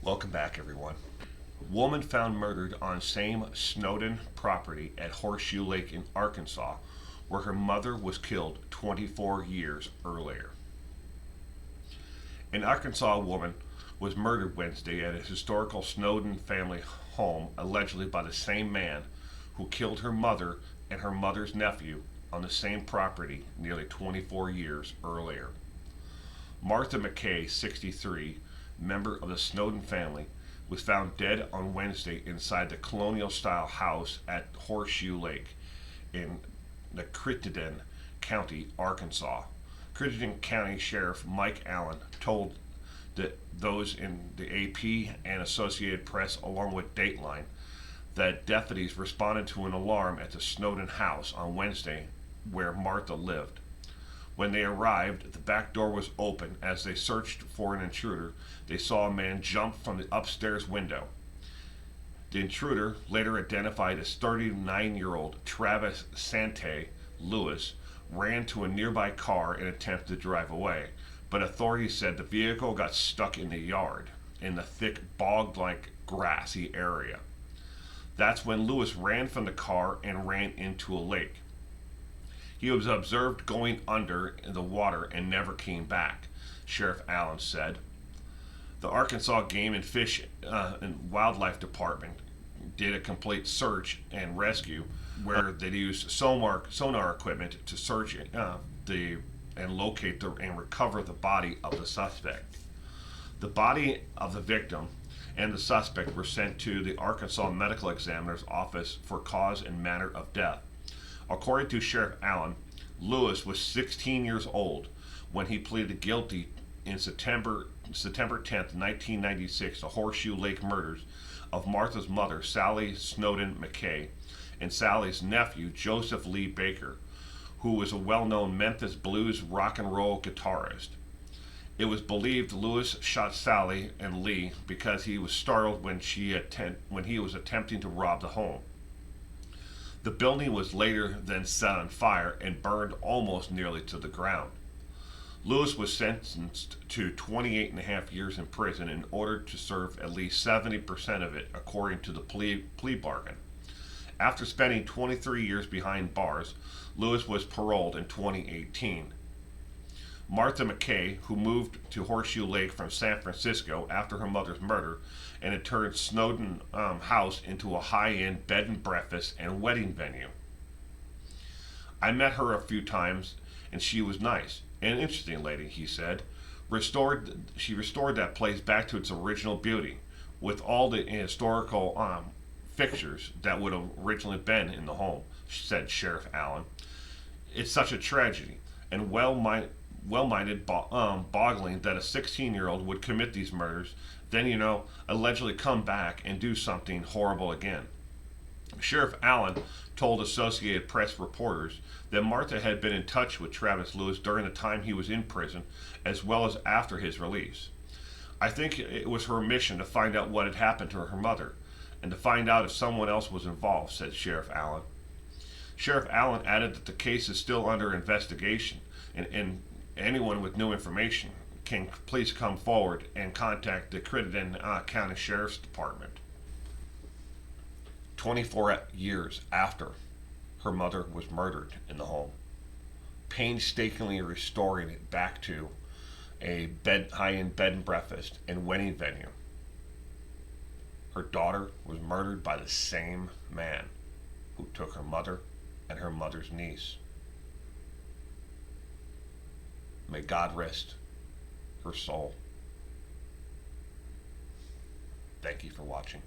Welcome back, everyone. Woman found murdered on same Snowden property at Horseshoe Lake in Arkansas, where her mother was killed 24 years earlier. An Arkansas woman was murdered Wednesday at a historical Snowden family home, allegedly by the same man who killed her mother and her mother's nephew on the same property nearly 24 years earlier. Martha McKay, 63, member of the Snowden family, was found dead on Wednesday inside the colonial-style house at Horseshoe Lake in the Crittenden County, Arkansas. Crittenden County Sheriff Mike Allen told those in the AP and Associated Press, along with Dateline, that deputies responded to an alarm at the Snowden house on Wednesday where Martha lived. When they arrived, the back door was open. As they searched for an intruder, they saw a man jump from the upstairs window. The intruder, later identified as 39-year-old Travis Santay Lewis, ran to a nearby car and attempted to drive away, but authorities said the vehicle got stuck in the yard, in the thick bog-like grassy area. That's when Lewis ran from the car and ran into a lake. He was observed going under the water and never came back, Sheriff Allen said. The Arkansas Game and Fish and Wildlife Department did a complete search and rescue where they used sonar equipment to search and locate and recover the body of the suspect. The body of the victim and the suspect were sent to the Arkansas Medical Examiner's office for cause and manner of death. According to Sheriff Allen, Lewis was 16 years old when he pleaded guilty in September 10, 1996 to Horseshoe Lake murders of Martha's mother, Sally Snowden McKay, and Sally's nephew, Joseph Lee Baker, who was a well-known Memphis blues rock and roll guitarist. It was believed Lewis shot Sally and Lee because he was startled when he was attempting to rob the home. The building was later then set on fire and burned almost nearly to the ground. Lewis was sentenced to 28 and a half years in prison in order to serve at least 70% of it, according to the plea bargain. After spending 23 years behind bars, Lewis was paroled in 2018. Martha McKay, who moved to Horseshoe Lake from San Francisco after her mother's murder and had turned Snowden house into a high-end bed and breakfast and wedding venue. I met her a few times and she was nice. An interesting lady, he said. She restored that place back to its original beauty with all the historical fixtures that would have originally been in the home, said Sheriff Allen. It's such a tragedy and well-minded boggling that a 16-year-old would commit these murders, then, allegedly come back and do something horrible again. Sheriff Allen told Associated Press reporters that Martha had been in touch with Travis Lewis during the time he was in prison, as well as after his release. I think it was her mission to find out what had happened to her mother, and to find out if someone else was involved, said Sheriff Allen. Sheriff Allen added that the case is still under investigation, and anyone with new information can please come forward and contact the Crittenden County Sheriff's Department. 24 years after her mother was murdered in the home, painstakingly restoring it back to a high-end bed and breakfast and wedding venue, her daughter was murdered by the same man who took her mother and her mother's niece. May God rest her soul. Thank you for watching.